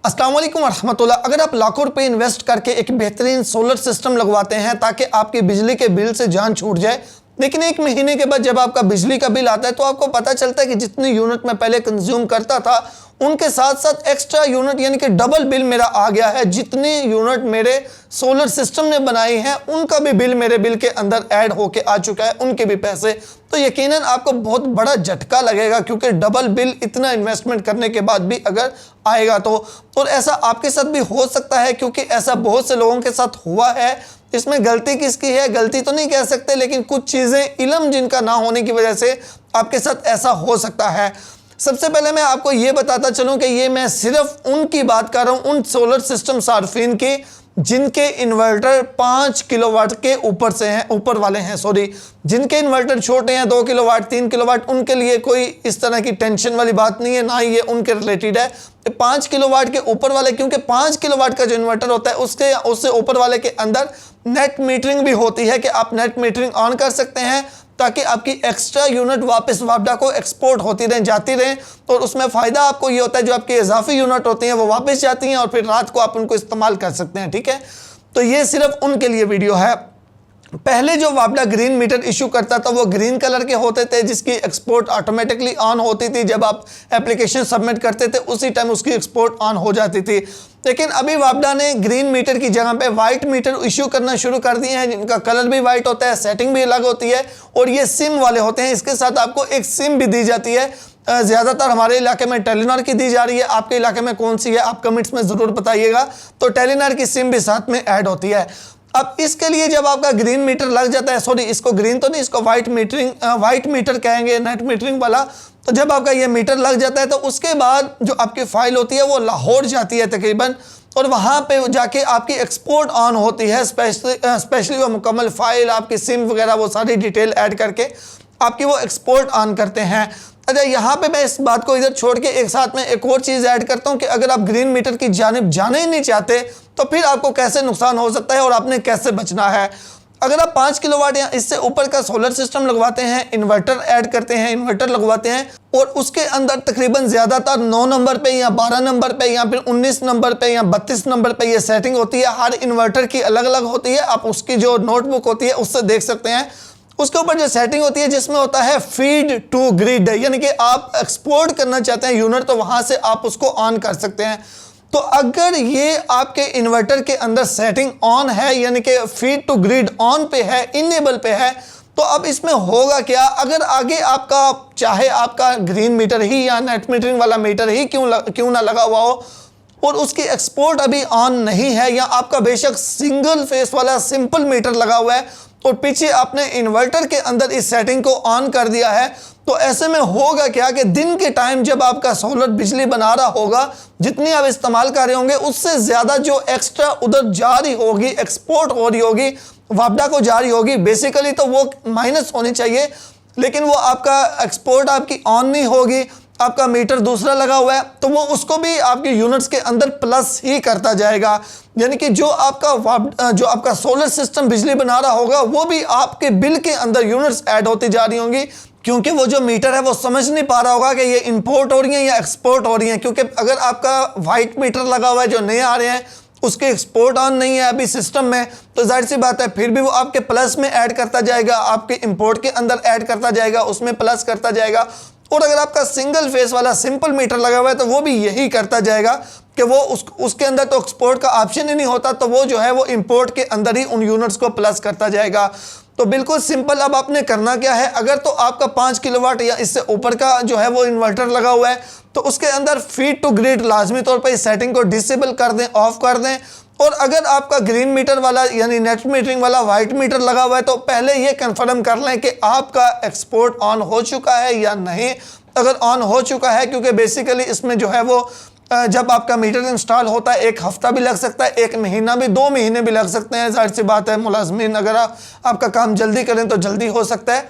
अस्सलाम वालेकुम रहमतुल्लाह। अगर आप लाखों रुपए इन्वेस्ट करके एक बेहतरीन सोलर सिस्टम लगवाते हैं ताकि आपकी बिजली के बिल से जान छूट जाए, लेकिन एक महीने के बाद जब आपका बिजली का बिल आता है तो आपको पता चलता है कि जितनी यूनिट मैं पहले कंज्यूम करता था उनके साथ साथ एक्स्ट्रा यूनिट यानी कि डबल बिल मेरा आ गया है। जितनी यूनिट मेरे सोलर सिस्टम ने बनाई है उनका भी बिल मेरे बिल के अंदर ऐड होके आ चुका है, उनके भी पैसे। तो यकीनन आपको बहुत बड़ा झटका लगेगा, क्योंकि डबल बिल इतना इन्वेस्टमेंट करने के बाद भी अगर आएगा तो। और ऐसा आपके साथ भी हो सकता है, क्योंकि ऐसा बहुत से लोगों के साथ हुआ है। इसमें गलती किसकी है, गलती तो नहीं कह सकते, लेकिन कुछ चीज़ें इल्म जिनका ना होने की वजह से आपके साथ ऐसा हो सकता है। सबसे पहले मैं आपको ये बताता चलूं कि ये मैं सिर्फ उनकी बात कर रहा हूं, उन सोलर सिस्टम सार्फिन की जिनके इन्वर्टर 5 किलोवाट के ऊपर से हैं, ऊपर वाले हैं, सॉरी, जिनके इन्वर्टर छोटे हैं 2 किलोवाट 3 किलोवाट, उनके लिए कोई इस तरह की टेंशन वाली बात नहीं है, ना ही ये उनके रिलेटेड है। 5 किलोवाट के ऊपर वाले, क्योंकि 5 किलोवाट का जो इन्वर्टर होता है उससे ऊपर वाले के अंदर नेट मीटरिंग भी होती है कि आप नेट मीटरिंग ऑन कर सकते हैं ताकि आपकी एक्स्ट्रा यूनिट वापस वापडा को एक्सपोर्ट होती रहें, जाती रहें। और उसमें फ़ायदा आपको ये होता है जो आपकी इजाफी यूनिट होती हैं वो वापस जाती हैं और फिर रात को आप उनको इस्तेमाल कर सकते हैं, ठीक है। तो ये सिर्फ उनके लिए वीडियो है। पहले जो वापडा ग्रीन मीटर इशू करता था वो ग्रीन कलर के होते थे, जिसकी एक्सपोर्ट ऑटोमेटिकली ऑन होती थी। जब आप एप्लीकेशन सबमिट करते थे उसी टाइम उसकी एक्सपोर्ट ऑन हो जाती थी। लेकिन अभी वापडा ने ग्रीन मीटर की जगह पे वाइट मीटर इशू करना शुरू कर दिए हैं, जिनका कलर भी वाइट होता है, सेटिंग भी अलग होती है और ये सिम वाले होते हैं। इसके साथ आपको एक सिम भी दी जाती है। ज़्यादातर हमारे इलाके में टेलीनॉर की दी जा रही है, आपके इलाके में कौन सी है आप कमेंट्स में ज़रूर बताइएगा। तो टेलीनॉर की सिम भी साथ में ऐड होती है। अब इसके लिए जब आपका ग्रीन मीटर लग जाता है, सॉरी इसको ग्रीन तो नहीं, इसको वाइट मीटर कहेंगे, नेट मीटरिंग वाला। तो जब आपका ये मीटर लग जाता है तो उसके बाद जो आपकी फ़ाइल होती है वो लाहौर जाती है तकरीबन, और वहाँ पे जाके आपकी एक्सपोर्ट ऑन होती है। स्पेशली वो मुकम्मल फ़ाइल, आपकी सिम वगैरह, वो सारी डिटेल ऐड करके आपकी वो एक्सपोर्ट ऑन करते हैं। अच्छा, यहाँ पे मैं इस बात को इधर छोड़ के एक साथ में एक और चीज़ ऐड करता हूँ कि अगर आप ग्रीन मीटर की जानिब जाने ही नहीं चाहते तो फिर आपको कैसे नुकसान हो सकता है और आपने कैसे बचना है। अगर आप 5 किलोवाट या इससे ऊपर का सोलर सिस्टम लगवाते हैं, इन्वर्टर ऐड करते हैं, इन्वर्टर लगवाते हैं और उसके अंदर तकरीबन ज़्यादातर 9 नंबर पे या 12 नंबर पे या फिर 19 नंबर पे या 32 नंबर पे ये सेटिंग होती है। हर इन्वर्टर की अलग अलग होती है, आप उसकी जो नोटबुक होती है उससे देख सकते हैं। उसके ऊपर जो सेटिंग होती है जिसमें होता है फीड टू ग्रिड, यानी कि आप एक्सपोर्ट करना चाहते हैं यूनिट तो वहाँ से आप उसको ऑन कर सकते हैं। तो अगर ये आपके इन्वर्टर के अंदर सेटिंग ऑन है, यानी कि फीड टू ग्रिड ऑन पे है, इनेबल पे है, तो अब इसमें होगा क्या, अगर आगे आपका चाहे आपका ग्रीन मीटर ही या नेट मीटरिंग वाला मीटर ही क्यों ना लगा हुआ हो और उसकी एक्सपोर्ट अभी ऑन नहीं है, या आपका बेशक सिंगल फेस वाला सिंपल मीटर लगा हुआ है और पीछे आपने इन्वर्टर के अंदर इस सेटिंग को ऑन कर दिया है, तो ऐसे में होगा क्या कि दिन के टाइम जब आपका सोलर बिजली बना रहा होगा, जितनी आप इस्तेमाल कर रहे होंगे उससे ज़्यादा जो एक्स्ट्रा उधर जा रही होगी, एक्सपोर्ट हो रही होगी, वापडा को जा रही होगी, बेसिकली तो वो माइनस होनी चाहिए, लेकिन वो आपका एक्सपोर्ट आपकी ऑन नहीं होगी। आपका मीटर दूसरा लगा हुआ है तो वो उसको भी आपके यूनिट्स के अंदर प्लस ही करता जाएगा, यानी कि जो आपका सोलर सिस्टम बिजली बना रहा होगा वो भी आपके बिल के अंदर यूनिट्स ऐड होती जा रही होंगी, क्योंकि वो जो मीटर है वो समझ नहीं पा रहा होगा कि ये इंपोर्ट हो रही है या एक्सपोर्ट हो रही है। क्योंकि अगर आपका वाइट मीटर लगा हुआ है जो नए आ रहे हैं उसके एक्सपोर्ट ऑन नहीं है अभी सिस्टम में, तो जाहिर सी बात है फिर भी वो आपके प्लस में ऐड करता जाएगा, आपके इंपोर्ट के अंदर ऐड करता जाएगा, उसमें प्लस करता जाएगा। और अगर आपका सिंगल फेस वाला सिंपल मीटर लगा हुआ है तो वो भी यही करता जाएगा कि वो उसके अंदर तो एक्सपोर्ट का ऑप्शन ही नहीं होता, तो वो जो है वो इंपोर्ट के अंदर ही उन यूनिट्स को प्लस करता जाएगा। तो बिल्कुल सिंपल, अब आपने करना क्या है, अगर तो आपका 5 किलोवाट या इससे ऊपर का जो है वो इन्वर्टर लगा हुआ है तो उसके अंदर फीड टू ग्रिड लाजमी तौर पर इस सेटिंग को डिसेबल कर दें, ऑफ कर दें। और अगर आपका ग्रीन मीटर वाला यानी नेट मीटरिंग वाला वाइट मीटर लगा हुआ है तो पहले ये कंफर्म कर लें कि आपका एक्सपोर्ट ऑन हो चुका है या नहीं। अगर ऑन हो चुका है, क्योंकि बेसिकली इसमें जो है वो जब आपका मीटर इंस्टॉल होता है 1 हफ्ता भी लग सकता है, 1 महीना भी, 2 महीने भी लग सकते हैं। जाहिर सी बात है मुलाजमीन अगर आपका काम जल्दी करें तो जल्दी हो सकता है।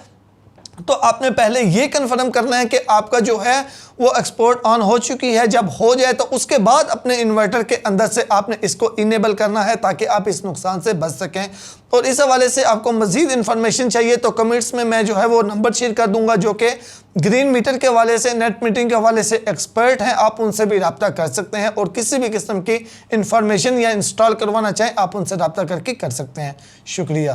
तो आपने पहले ये कंफर्म करना है कि आपका जो है वो एक्सपोर्ट ऑन हो चुकी है। जब हो जाए तो उसके बाद अपने इन्वर्टर के अंदर से आपने इसको इनेबल करना है ताकि आप इस नुकसान से बच सकें। और इस हवाले से आपको मज़ीद इन्फॉर्मेशन चाहिए तो कमेंट्स में मैं जो है वो नंबर शेयर कर दूंगा जो कि ग्रीन मीटर के हवाले से, नेट मीटरिंग के हवाले से एक्सपर्ट हैं। आप उनसे भी रब्ता कर सकते हैं और किसी भी किस्म की इंफॉर्मेशन या इंस्टॉल करवाना चाहें आप उनसे रब्ता करके कर सकते हैं। शुक्रिया।